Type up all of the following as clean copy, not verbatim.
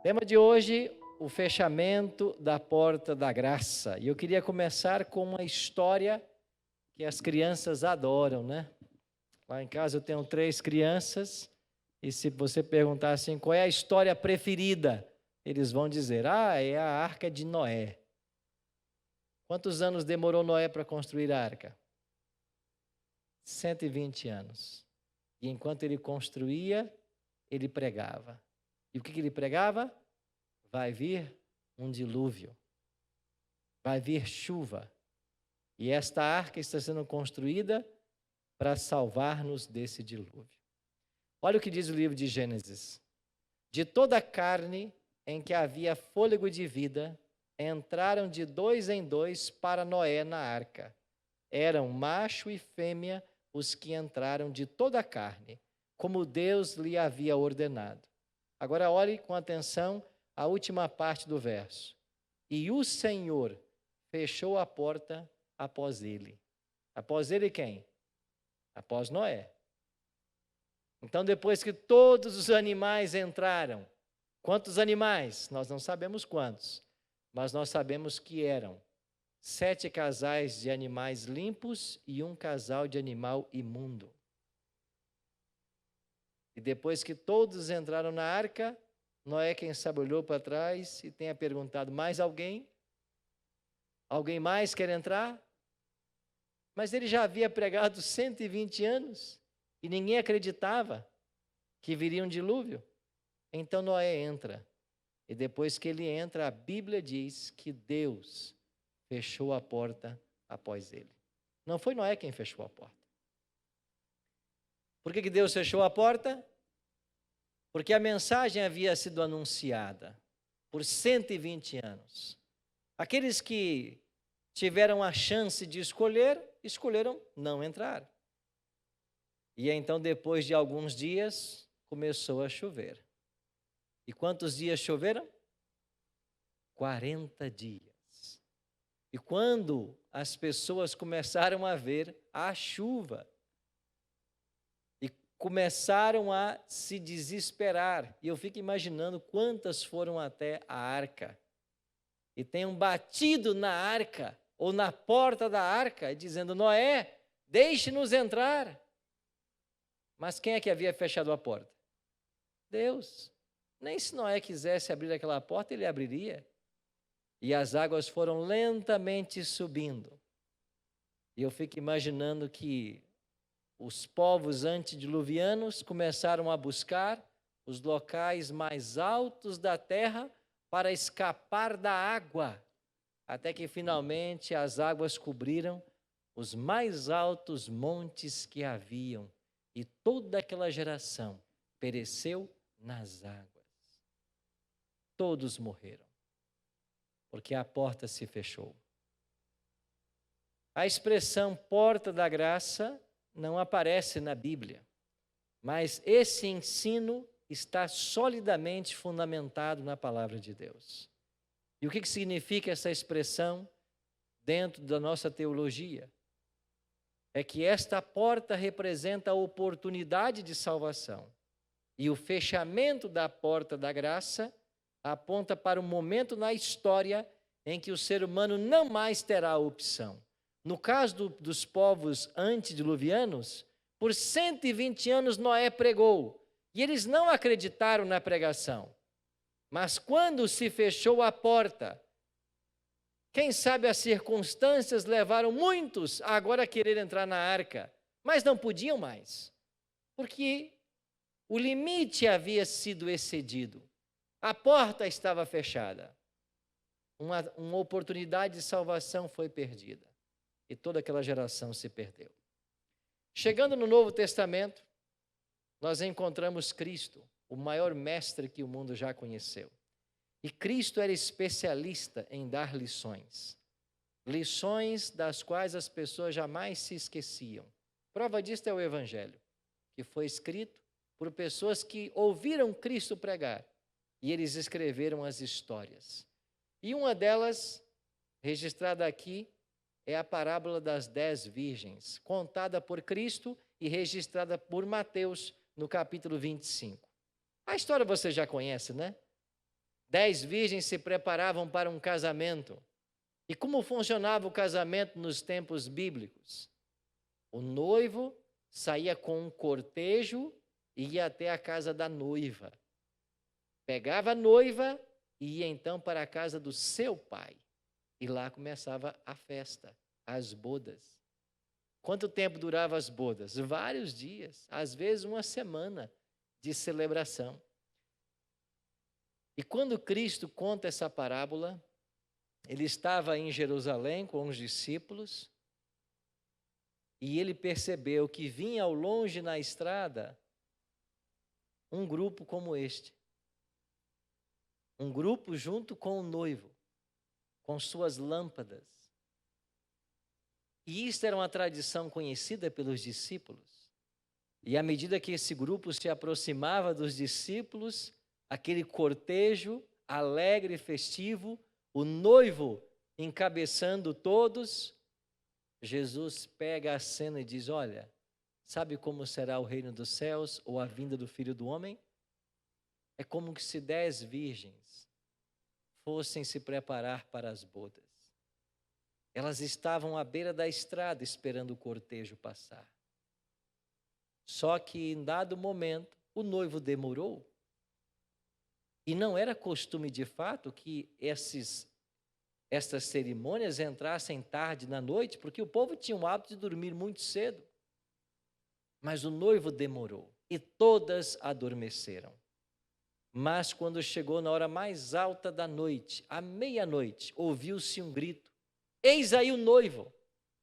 Tema de hoje, o fechamento da porta da graça. E eu queria começar com uma história que as crianças adoram, né? Lá em casa eu tenho 3 crianças, e se você perguntar assim, qual é a história preferida? Eles vão dizer, é a Arca de Noé. Quantos anos demorou Noé para construir a arca? 120 anos. E enquanto ele construía, ele pregava. E o que ele pregava? Vai vir um dilúvio, vai vir chuva. E esta arca está sendo construída para salvar-nos desse dilúvio. Olha o que diz o livro de Gênesis. De toda a carne em que havia fôlego de vida, entraram de 2 em 2 para Noé na arca. Eram macho e fêmea os que entraram de toda a carne, como Deus lhe havia ordenado. Agora olhe com atenção a última parte do verso. E o Senhor fechou a porta após ele. Após ele quem? Após Noé. Então, depois que todos os animais entraram, quantos animais? Nós não sabemos quantos, mas nós sabemos que eram 7 casais de animais limpos e 1 casal de animal imundo. E depois que todos entraram na arca, Noé, quem sabe, olhou para trás e tenha perguntado, mais alguém? Alguém mais quer entrar? Mas ele já havia pregado 120 anos e ninguém acreditava que viria um dilúvio. Então Noé entra. E depois que ele entra, a Bíblia diz que Deus fechou a porta após ele. Não foi Noé quem fechou a porta. Por que Deus fechou a porta? Porque a mensagem havia sido anunciada por 120 anos. Aqueles que tiveram a chance de escolher, escolheram não entrar. E então, depois de alguns dias, começou a chover. E quantos dias choveram? 40 dias. E quando as pessoas começaram a ver a chuva, começaram a se desesperar. E eu fico imaginando quantas foram até a arca. E tenham batido na arca, ou na porta da arca, dizendo, Noé, deixe-nos entrar. Mas quem é que havia fechado a porta? Deus. Nem se Noé quisesse abrir aquela porta, ele abriria. E as águas foram lentamente subindo. E eu fico imaginando que os povos antediluvianos começaram a buscar os locais mais altos da terra para escapar da água, até que finalmente as águas cobriram os mais altos montes que haviam, e toda aquela geração pereceu nas águas. Todos morreram, porque a porta se fechou. A expressão porta da graça não aparece na Bíblia, mas esse ensino está solidamente fundamentado na palavra de Deus. E o que significa essa expressão dentro da nossa teologia? É que esta porta representa a oportunidade de salvação, e o fechamento da porta da graça aponta para um momento na história em que o ser humano não mais terá a opção. No caso dos povos antediluvianos, por 120 anos Noé pregou, e eles não acreditaram na pregação. Mas quando se fechou a porta, quem sabe as circunstâncias levaram muitos a agora querer entrar na arca, mas não podiam mais, porque o limite havia sido excedido, a porta estava fechada, uma oportunidade de salvação foi perdida. E toda aquela geração se perdeu. Chegando no Novo Testamento, nós encontramos Cristo, o maior mestre que o mundo já conheceu. E Cristo era especialista em dar lições. Lições das quais as pessoas jamais se esqueciam. Prova disto é o Evangelho, que foi escrito por pessoas que ouviram Cristo pregar. E eles escreveram as histórias. E uma delas, registrada aqui, é a parábola das 10 virgens, contada por Cristo e registrada por Mateus no capítulo 25. A história você já conhece, né? 10 virgens se preparavam para um casamento. E como funcionava o casamento nos tempos bíblicos? O noivo saía com um cortejo e ia até a casa da noiva. Pegava a noiva e ia então para a casa do seu pai. E lá começava a festa, as bodas. Quanto tempo duravam as bodas? Vários dias, às vezes uma semana de celebração. E quando Cristo conta essa parábola, ele estava em Jerusalém com os discípulos e ele percebeu que vinha ao longe na estrada um grupo como este. Um grupo junto com o noivo, com suas lâmpadas. E isso era uma tradição conhecida pelos discípulos. E à medida que esse grupo se aproximava dos discípulos, aquele cortejo alegre e festivo, o noivo encabeçando todos, Jesus pega a cena e diz: olha, sabe como será o reino dos céus ou a vinda do Filho do Homem? É como se 10 virgens fossem se preparar para as bodas. Elas estavam à beira da estrada esperando o cortejo passar. Só que em dado momento, o noivo demorou. E não era costume de fato que estas cerimônias entrassem tarde na noite, porque o povo tinha o hábito de dormir muito cedo. Mas o noivo demorou e todas adormeceram. Mas quando chegou na hora mais alta da noite, à meia-noite, ouviu-se um grito: eis aí o noivo,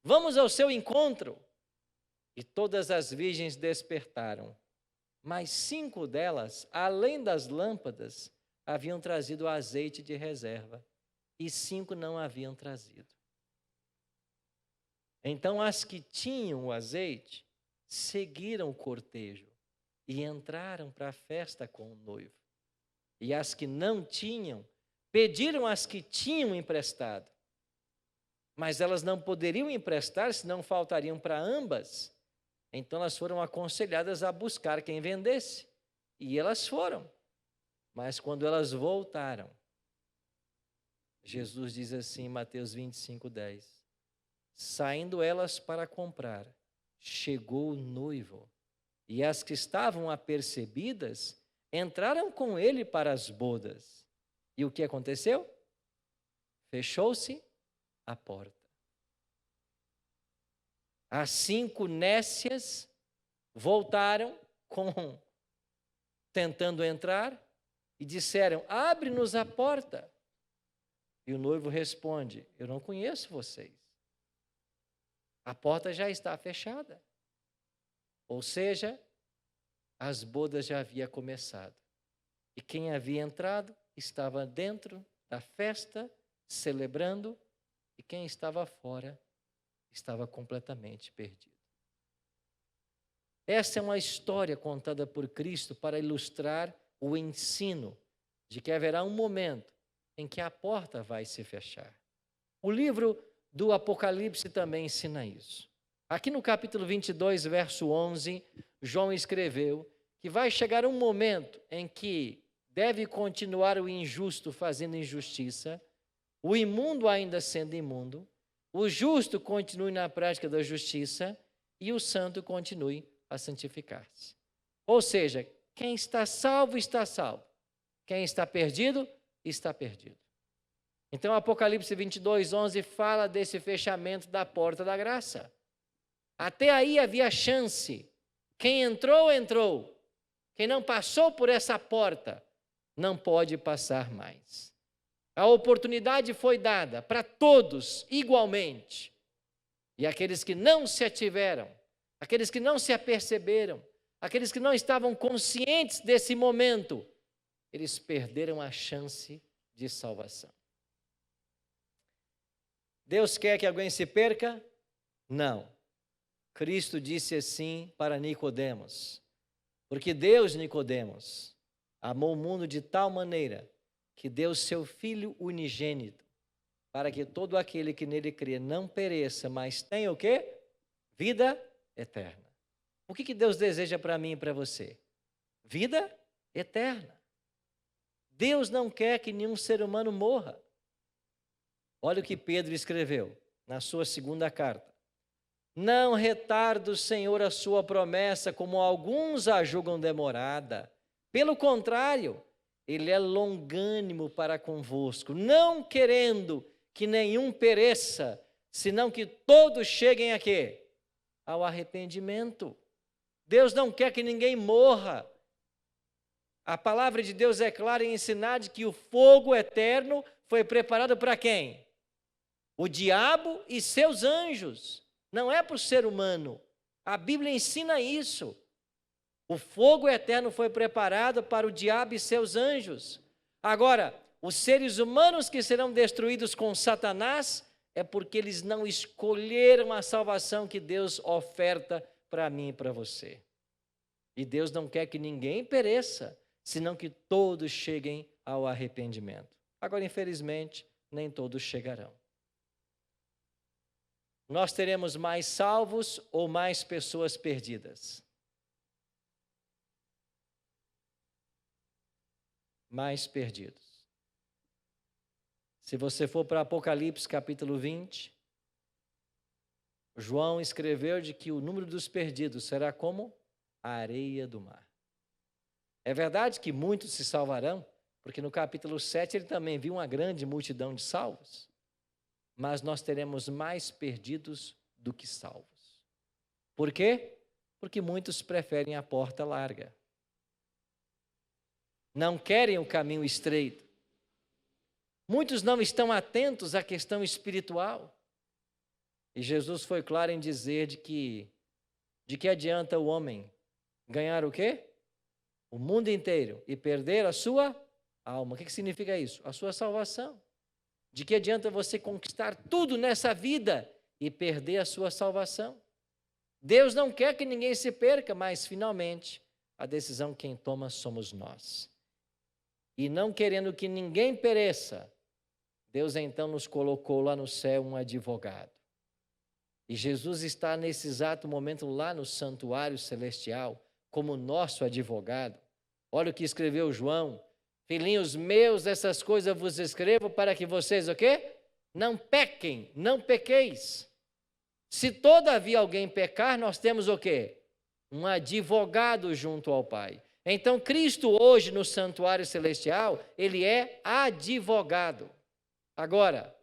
vamos ao seu encontro. E todas as virgens despertaram, mas 5 delas, além das lâmpadas, haviam trazido azeite de reserva, e 5 não haviam trazido. Então as que tinham o azeite seguiram o cortejo e entraram para a festa com o noivo. E as que não tinham, pediram às que tinham emprestado. Mas elas não poderiam emprestar, senão faltariam para ambas. Então elas foram aconselhadas a buscar quem vendesse. E elas foram. Mas quando elas voltaram, Jesus diz assim em Mateus 25:10: saindo elas para comprar, chegou o noivo, e as que estavam apercebidas entraram com ele para as bodas. E o que aconteceu? Fechou-se a porta. As 5 nécias voltaram tentando entrar e disseram: abre-nos a porta. E o noivo responde: eu não conheço vocês. A porta já está fechada. Ou seja, as bodas já haviam começado. E quem havia entrado estava dentro da festa, celebrando, e quem estava fora estava completamente perdido. Essa é uma história contada por Cristo para ilustrar o ensino de que haverá um momento em que a porta vai se fechar. O livro do Apocalipse também ensina isso. Aqui no capítulo 22, verso 11, João escreveu que vai chegar um momento em que deve continuar o injusto fazendo injustiça, o imundo ainda sendo imundo, o justo continue na prática da justiça e o santo continue a santificar-se. Ou seja, quem está salvo, está salvo. Quem está perdido, está perdido. Então, Apocalipse 22, 11 fala desse fechamento da porta da graça. Até aí havia chance. Quem entrou, entrou. Quem não passou por essa porta, não pode passar mais. A oportunidade foi dada para todos igualmente. E aqueles que não se ativeram, aqueles que não se aperceberam, aqueles que não estavam conscientes desse momento, eles perderam a chance de salvação. Deus quer que alguém se perca? Não. Cristo disse assim para Nicodemos: porque Deus, Nicodemos, amou o mundo de tal maneira que deu seu Filho unigênito, para que todo aquele que nele crê não pereça, mas tenha o quê? Vida eterna. O que Deus deseja para mim e para você? Vida eterna. Deus não quer que nenhum ser humano morra. Olha o que Pedro escreveu na sua segunda carta. Não retarda o Senhor a sua promessa, como alguns a julgam demorada. Pelo contrário, ele é longânimo para convosco, não querendo que nenhum pereça, senão que todos cheguem a quê? Ao arrependimento. Deus não quer que ninguém morra. A palavra de Deus é clara em ensinar de que o fogo eterno foi preparado para quem? O diabo e seus anjos. Não é para o ser humano. A Bíblia ensina isso. O fogo eterno foi preparado para o diabo e seus anjos. Agora, os seres humanos que serão destruídos com Satanás é porque eles não escolheram a salvação que Deus oferta para mim e para você. E Deus não quer que ninguém pereça, senão que todos cheguem ao arrependimento. Agora, infelizmente, nem todos chegarão. Nós teremos mais salvos ou mais pessoas perdidas? Mais perdidos. Se você for para Apocalipse capítulo 20, João escreveu de que o número dos perdidos será como a areia do mar. É verdade que muitos se salvarão, porque no capítulo 7 ele também viu uma grande multidão de salvos, mas nós teremos mais perdidos do que salvos. Por quê? Porque muitos preferem a porta larga. Não querem o caminho estreito. Muitos não estão atentos à questão espiritual. E Jesus foi claro em dizer de que adianta o homem ganhar o quê? O mundo inteiro e perder a sua alma. O que significa isso? A sua salvação. De que adianta você conquistar tudo nessa vida e perder a sua salvação? Deus não quer que ninguém se perca, mas finalmente a decisão quem toma somos nós. E não querendo que ninguém pereça, Deus então nos colocou lá no céu um advogado. E Jesus está nesse exato momento lá no santuário celestial, como nosso advogado. Olha o que escreveu João. Filhinhos meus, essas coisas vos escrevo para que vocês, o quê? Não pequem, não pequeis. Se todavia alguém pecar, nós temos o quê? Um advogado junto ao Pai. Então, Cristo hoje no santuário celestial, ele é advogado. Agora,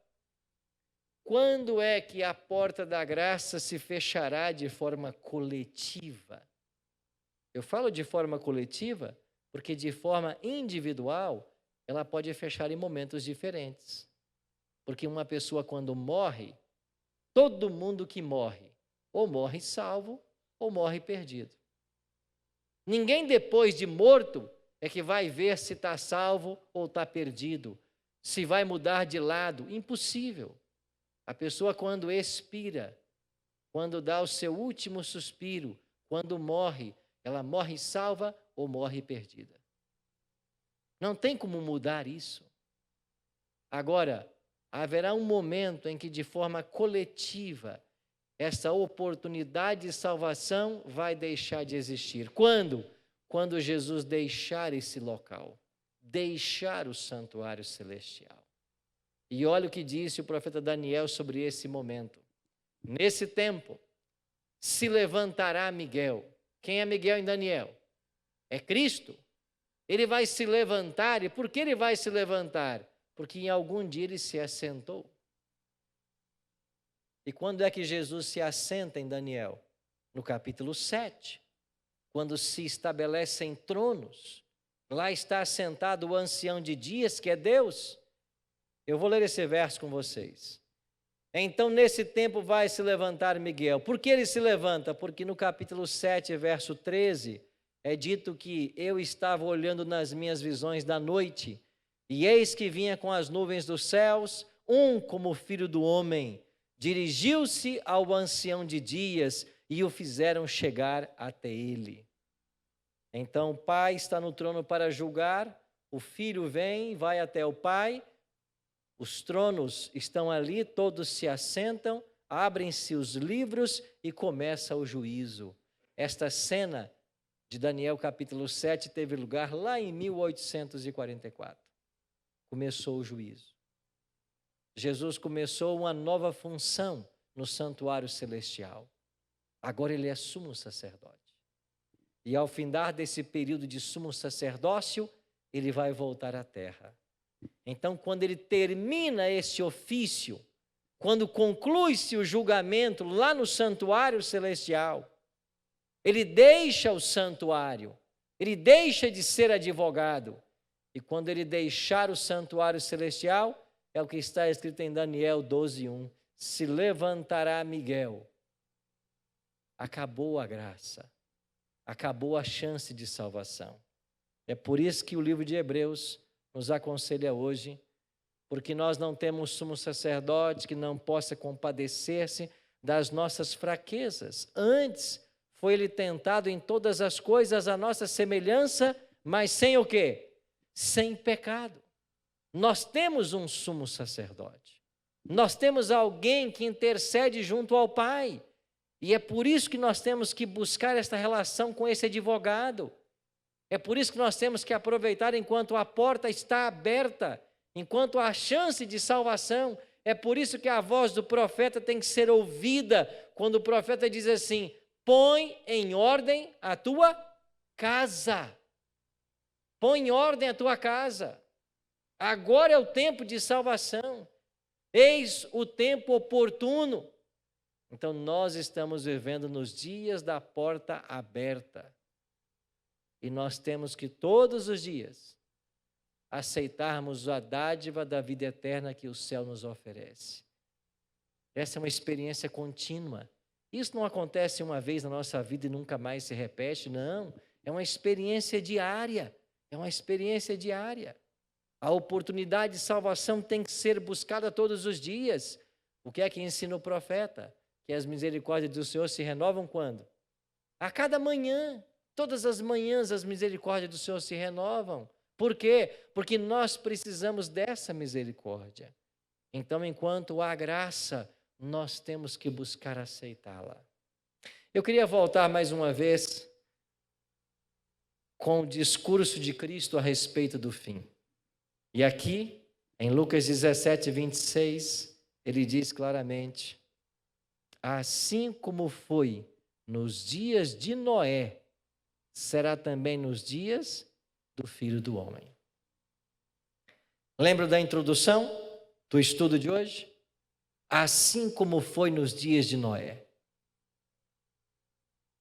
quando é que a porta da graça se fechará de forma coletiva? Eu falo de forma coletiva porque de forma individual ela pode fechar em momentos diferentes. Porque uma pessoa quando morre, todo mundo que morre, ou morre salvo ou morre perdido. Ninguém depois de morto é que vai ver se está salvo ou está perdido, se vai mudar de lado. Impossível. A pessoa quando expira, quando dá o seu último suspiro, quando morre, ela morre salva ou morre perdida. Não tem como mudar isso. Agora, haverá um momento em que de forma coletiva essa oportunidade de salvação vai deixar de existir. Quando? Quando Jesus deixar esse local, deixar o santuário celestial. E olha o que disse o profeta Daniel sobre esse momento. Nesse tempo, se levantará Miguel. Quem é Miguel em Daniel? É Cristo. Ele vai se levantar. E por que ele vai se levantar? Porque em algum dia ele se assentou. E quando é que Jesus se assenta em Daniel? No capítulo 7, quando se estabelecem tronos. Lá está assentado o ancião de dias, que é Deus. Eu vou ler esse verso com vocês. Então, nesse tempo vai se levantar Miguel. Por que ele se levanta? Porque no capítulo 7, verso 13, é dito que eu estava olhando nas minhas visões da noite, e eis que vinha com as nuvens dos céus, um como filho do homem, dirigiu-se ao ancião de dias e o fizeram chegar até ele. Então o pai está no trono para julgar, o filho vem, vai até o pai, os tronos estão ali, todos se assentam, abrem-se os livros e começa o juízo. Esta cena de Daniel capítulo 7 teve lugar lá em 1844. Começou o juízo. Jesus começou uma nova função no santuário celestial. Agora ele é sumo sacerdote. E ao findar desse período de sumo sacerdócio, ele vai voltar à terra. Então, quando ele termina esse ofício, quando conclui-se o julgamento lá no santuário celestial, ele deixa o santuário, ele deixa de ser advogado. E quando ele deixar o santuário celestial, é o que está escrito em Daniel 12:1. Se levantará Miguel. Acabou a graça. Acabou a chance de salvação. É por isso que o livro de Hebreus nos aconselha hoje, porque nós não temos sumo sacerdote que não possa compadecer-se das nossas fraquezas. Antes, foi ele tentado em todas as coisas à nossa semelhança, mas sem o quê? Sem pecado. Nós temos um sumo sacerdote. Nós temos alguém que intercede junto ao Pai. E é por isso que nós temos que buscar esta relação com esse advogado. É por isso que nós temos que aproveitar enquanto a porta está aberta, enquanto há chance de salvação. É por isso que a voz do profeta tem que ser ouvida, quando o profeta diz assim: põe em ordem a tua casa. Põe em ordem a tua casa. Agora é o tempo de salvação. Eis o tempo oportuno. Então nós estamos vivendo nos dias da porta aberta. E nós temos que todos os dias aceitarmos a dádiva da vida eterna que o céu nos oferece. Essa é uma experiência contínua. Isso não acontece uma vez na nossa vida e nunca mais se repete, não. É uma experiência diária. É uma experiência diária. A oportunidade de salvação tem que ser buscada todos os dias. O que é que ensina o profeta? Que as misericórdias do Senhor se renovam quando? A cada manhã. Todas as manhãs as misericórdias do Senhor se renovam. Por quê? Porque nós precisamos dessa misericórdia. Então, enquanto há graça, nós temos que buscar aceitá-la. Eu queria voltar mais uma vez com o discurso de Cristo a respeito do fim. E aqui, em Lucas 17:26, ele diz claramente: assim como foi nos dias de Noé, será também nos dias do Filho do Homem. Lembra da introdução do estudo de hoje? Assim como foi nos dias de Noé.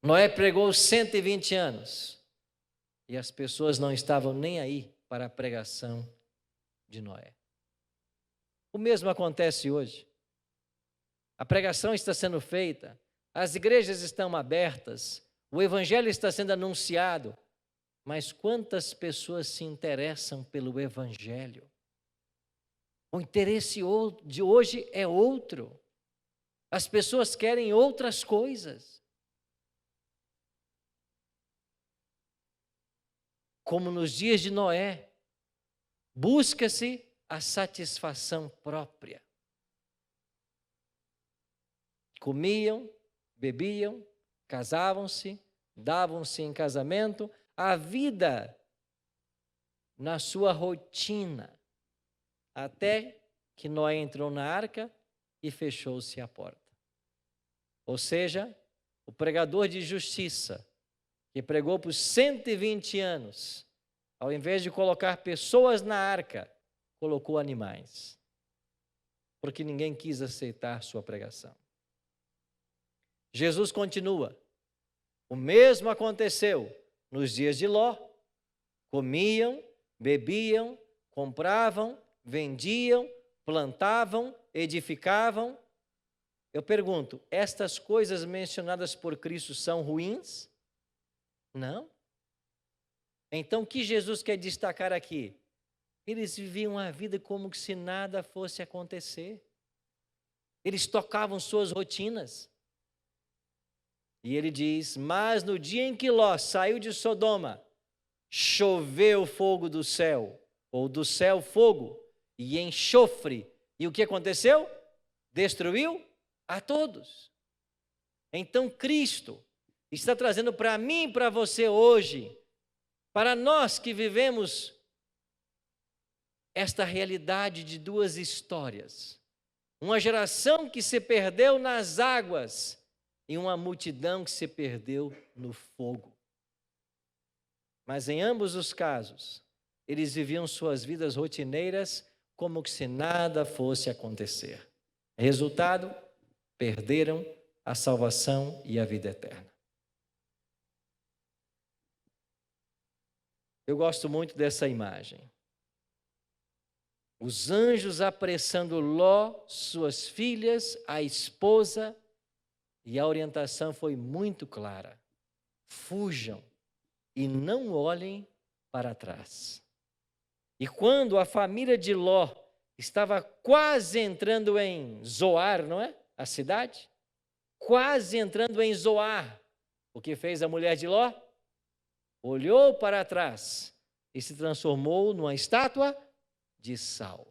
Noé pregou 120 anos e as pessoas não estavam nem aí para a pregação de Noé. O mesmo acontece hoje. A pregação está sendo feita, as igrejas estão abertas, o evangelho está sendo anunciado, mas quantas pessoas se interessam pelo evangelho? O interesse de hoje é outro. As pessoas querem outras coisas. Como nos dias de Noé, busca-se a satisfação própria. Comiam, bebiam, casavam-se, davam-se em casamento, a vida na sua rotina, até que Noé entrou na arca e fechou-se a porta. Ou seja, o pregador de justiça, que pregou por 120 anos, ao invés de colocar pessoas na arca, colocou animais, porque ninguém quis aceitar sua pregação. Jesus continua. O mesmo aconteceu nos dias de Ló. Comiam, bebiam, compravam, vendiam, plantavam, edificavam. Eu pergunto, estas coisas mencionadas por Cristo são ruins? Não. Então, o que Jesus quer destacar aqui? Eles viviam a vida como se nada fosse acontecer. Eles tocavam suas rotinas. E ele diz, mas no dia em que Ló saiu de Sodoma, choveu fogo do céu, ou do céu fogo, e enxofre. E o que aconteceu? Destruiu a todos. Então Cristo, está trazendo para mim e para você hoje, para nós que vivemos esta realidade de duas histórias. Uma geração que se perdeu nas águas e uma multidão que se perdeu no fogo. Mas em ambos os casos, eles viviam suas vidas rotineiras como se nada fosse acontecer. Resultado, perderam a salvação e a vida eterna. Eu gosto muito dessa imagem. Os anjos apressando Ló, suas filhas, a esposa, e a orientação foi muito clara. Fujam e não olhem para trás. E quando a família de Ló estava quase entrando em Zoar, não é? A cidade? Quase entrando em Zoar. O que fez a mulher de Ló? Olhou para trás e se transformou numa estátua de sal.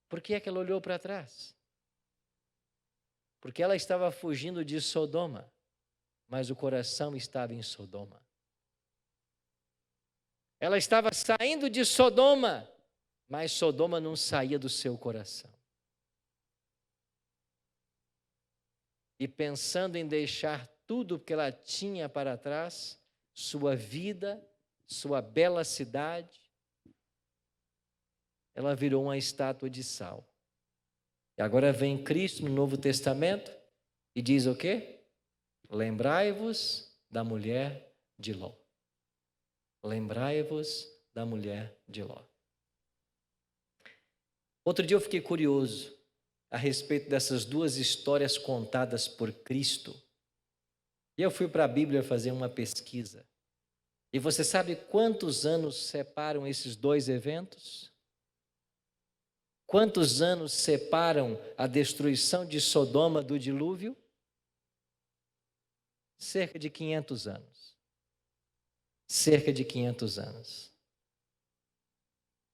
Por que é que ela olhou para trás? Porque ela estava fugindo de Sodoma, mas o coração estava em Sodoma. Ela estava saindo de Sodoma, mas Sodoma não saía do seu coração. E pensando em deixar tudo que ela tinha para trás, sua vida, sua bela cidade, ela virou uma estátua de sal. E agora vem Cristo no Novo Testamento e diz o quê? Lembrai-vos da mulher de Ló. Lembrai-vos da mulher de Ló. Outro dia eu fiquei curioso a respeito dessas duas histórias contadas por Cristo. E eu fui para a Bíblia fazer uma pesquisa. E você sabe quantos anos separam esses dois eventos? Quantos anos separam a destruição de Sodoma do dilúvio? Cerca de 500 anos. Cerca de 500 anos.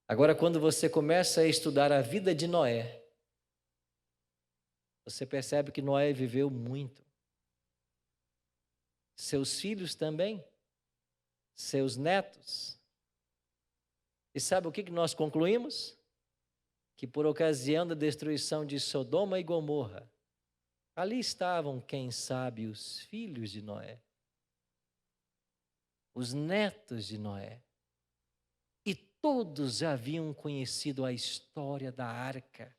Agora, quando você começa a estudar a vida de Noé, você percebe que Noé viveu muito. Seus filhos também, seus netos. E sabe o que nós concluímos? Que por ocasião da destruição de Sodoma e Gomorra, ali estavam, quem sabe, os filhos de Noé, os netos de Noé, e todos haviam conhecido a história da arca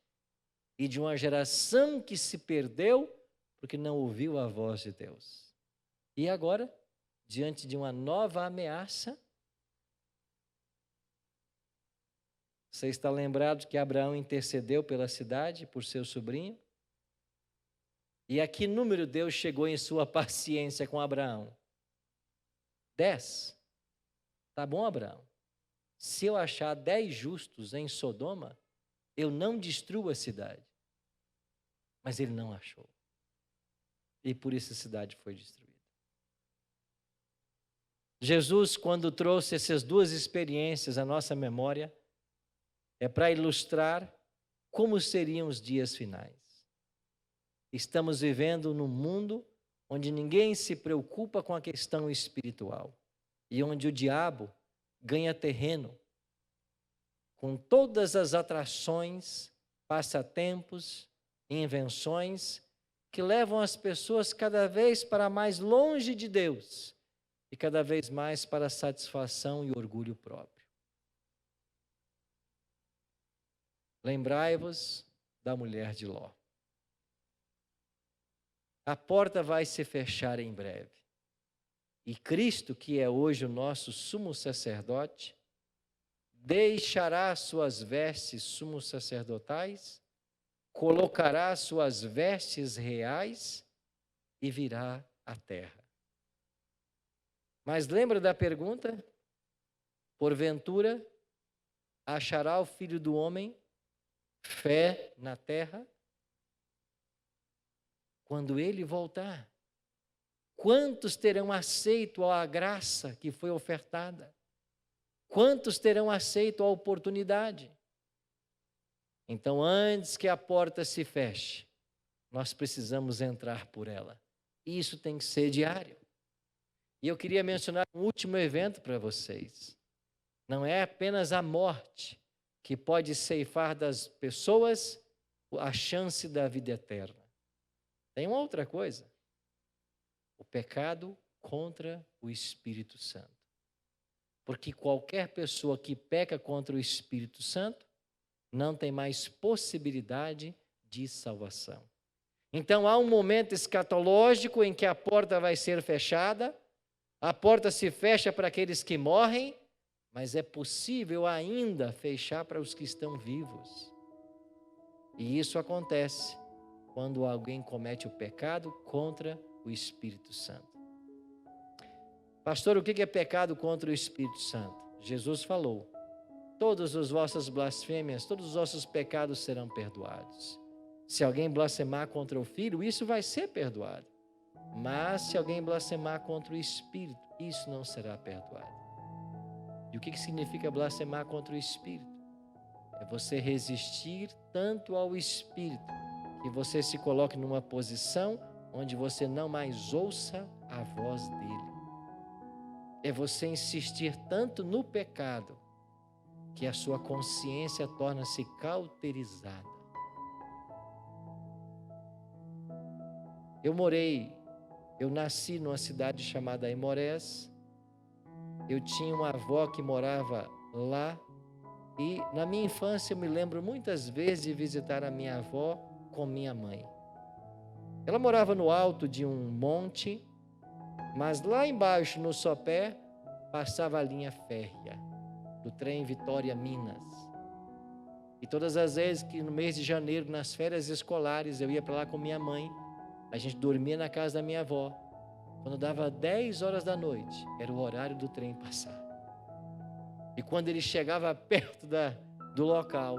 e de uma geração que se perdeu porque não ouviu a voz de Deus. E agora, diante de uma nova ameaça, você está lembrado que Abraão intercedeu pela cidade, por seu sobrinho? E a que número Deus chegou em sua paciência com Abraão? 10. Tá bom, Abraão. Se eu achar 10 justos em Sodoma, eu não destruo a cidade. Mas ele não achou. E por isso a cidade foi destruída. Jesus, quando trouxe essas duas experiências à nossa memória, é para ilustrar como seriam os dias finais. Estamos vivendo num mundo onde ninguém se preocupa com a questão espiritual e onde o diabo ganha terreno com todas as atrações, passatempos, invenções que levam as pessoas cada vez para mais longe de Deus e cada vez mais para a satisfação e orgulho próprio. Lembrai-vos da mulher de Ló. A porta vai se fechar em breve. E Cristo, que é hoje o nosso sumo sacerdote, deixará suas vestes sumos sacerdotais, colocará suas vestes reais e virá à terra. Mas lembra da pergunta? Porventura, achará o Filho do Homem fé na terra? Quando ele voltar, quantos terão aceito a graça que foi ofertada? Quantos terão aceito a oportunidade? Então, antes que a porta se feche, nós precisamos entrar por ela. E isso tem que ser diário. E eu queria mencionar um último evento para vocês. Não é apenas a morte que pode ceifar das pessoas a chance da vida eterna. Tem uma outra coisa. O pecado contra o Espírito Santo. Porque qualquer pessoa que peca contra o Espírito Santo não tem mais possibilidade de salvação. Então há um momento escatológico em que a porta vai ser fechada, a porta se fecha para aqueles que morrem, mas é possível ainda fechar para os que estão vivos. E isso acontece quando alguém comete o pecado contra o Espírito Santo. Pastor, o que é pecado contra o Espírito Santo? Jesus falou: todas as vossas blasfêmias, todos os vossos pecados serão perdoados. Se alguém blasfemar contra o Filho, isso vai ser perdoado. Mas se alguém blasfemar contra o Espírito, isso não será perdoado. E o que significa blasfemar contra o Espírito? É você resistir tanto ao Espírito, que você se coloque numa posição onde você não mais ouça a voz dele. É você insistir tanto no pecado, que a sua consciência torna-se cauterizada. Eu nasci numa cidade chamada Aimorés. Eu tinha uma avó que morava lá. E na minha infância eu me lembro muitas vezes de visitar a minha avó com minha mãe. Ela morava no alto de um monte, mas lá embaixo, no sopé, passava a linha férrea do trem Vitória Minas. E todas as vezes que no mês de janeiro, nas férias escolares, eu ia para lá com minha mãe, a gente dormia na casa da minha avó. Quando dava 10 horas da noite, era o horário do trem passar. E quando ele chegava perto do local,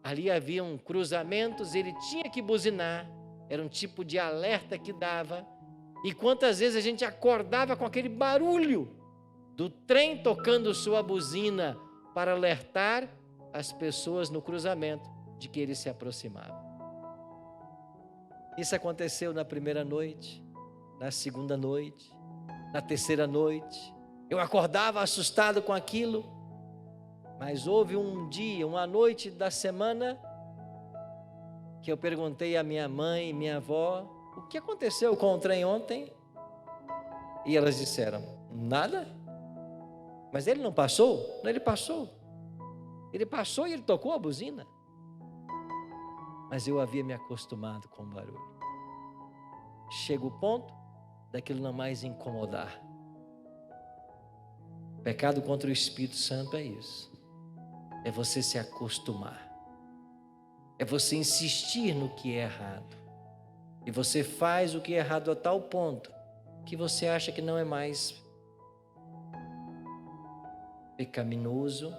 ali haviam cruzamentos, ele tinha que buzinar, era um tipo de alerta que dava. E quantas vezes a gente acordava com aquele barulho do trem tocando sua buzina para alertar as pessoas no cruzamento de que ele se aproximava. Isso aconteceu na primeira noite, na segunda noite, na terceira noite. Eu acordava assustado com aquilo, mas houve um dia, uma noite da semana, que eu perguntei à minha mãe e minha avó: o que aconteceu com o trem ontem? E elas disseram: nada. Mas ele não passou? Não, ele passou. Ele passou e ele tocou a buzina. Mas eu havia me acostumado com o barulho. Chega o ponto daquilo não mais incomodar. Pecado contra o Espírito Santo é isso. É você se acostumar. É você insistir no que é errado. E você faz o que é errado a tal ponto que você acha que não é mais pecaminoso,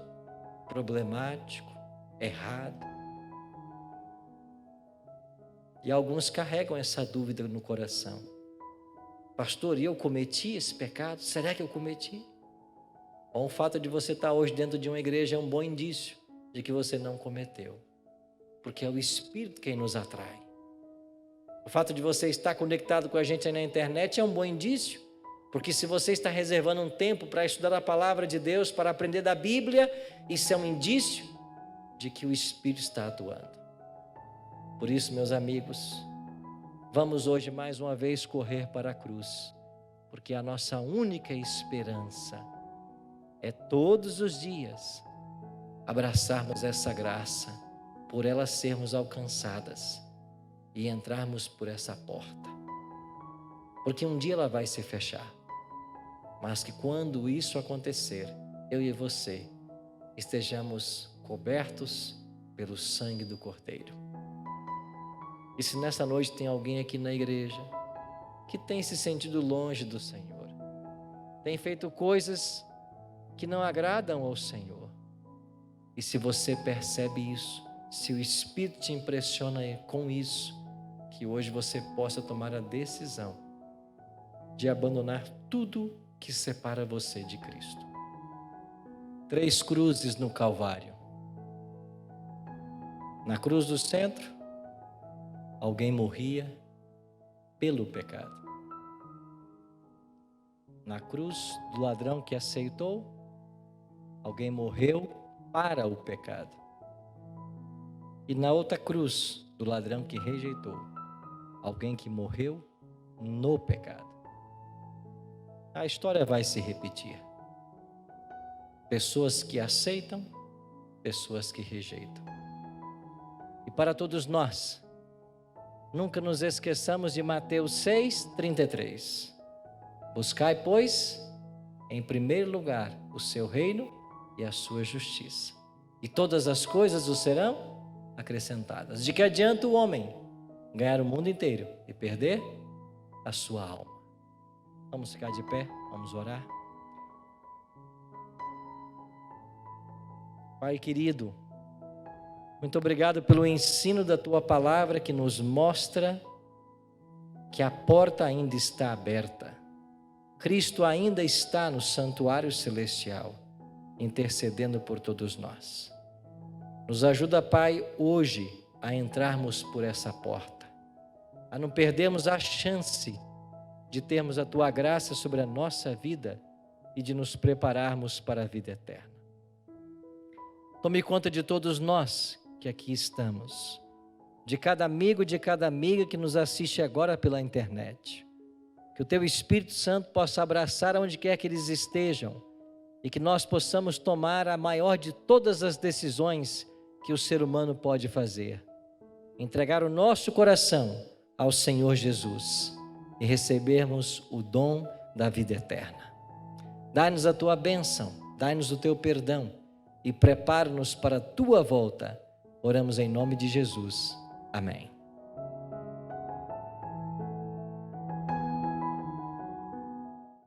problemático, errado. E alguns carregam essa dúvida no coração. Pastor, eu cometi esse pecado? Será que eu cometi? Bom, o fato de você estar hoje dentro de uma igreja é um bom indício de que você não cometeu. Porque é o Espírito quem nos atrai. O fato de você estar conectado com a gente aí na internet é um bom indício. Porque se você está reservando um tempo para estudar a palavra de Deus, para aprender da Bíblia, isso é um indício de que o Espírito está atuando. Por isso, meus amigos, vamos hoje mais uma vez correr para a cruz, porque a nossa única esperança é todos os dias abraçarmos essa graça, por ela sermos alcançadas e entrarmos por essa porta. Porque um dia ela vai se fechar, mas que quando isso acontecer, eu e você estejamos cobertos pelo sangue do Cordeiro. E se nessa noite tem alguém aqui na igreja que tem se sentido longe do Senhor, tem feito coisas que não agradam ao Senhor, e se você percebe isso, se o Espírito te impressiona com isso, que hoje você possa tomar a decisão de abandonar tudo que separa você de Cristo. 3 cruzes no Calvário. Na cruz do centro, alguém morria pelo pecado. Na cruz do ladrão que aceitou, alguém morreu para o pecado. E na outra cruz do ladrão que rejeitou, alguém que morreu no pecado. A história vai se repetir. Pessoas que aceitam, pessoas que rejeitam. E para todos nós, nunca nos esqueçamos de Mateus 6:33. Buscai, pois, em primeiro lugar o seu reino e a sua justiça, e todas as coisas o serão acrescentadas. De que adianta o homem ganhar o mundo inteiro e perder a sua alma? Vamos ficar de pé, vamos orar. Pai querido, muito obrigado pelo ensino da Tua palavra que nos mostra que a porta ainda está aberta. Cristo ainda está no santuário celestial, intercedendo por todos nós. Nos ajuda, Pai, hoje a entrarmos por essa porta, a não perdermos a chance de termos a Tua graça sobre a nossa vida e de nos prepararmos para a vida eterna. Tome conta de todos nós que aqui estamos, de cada amigo, de cada amiga que nos assiste agora pela internet. Que o Teu Espírito Santo possa abraçar onde quer que eles estejam e que nós possamos tomar a maior de todas as decisões que o ser humano pode fazer. Entregar o nosso coração ao Senhor Jesus e recebermos o dom da vida eterna. Dá-nos a Tua bênção, dá-nos o Teu perdão e prepara-nos para a Tua volta. Oramos em nome de Jesus. Amém.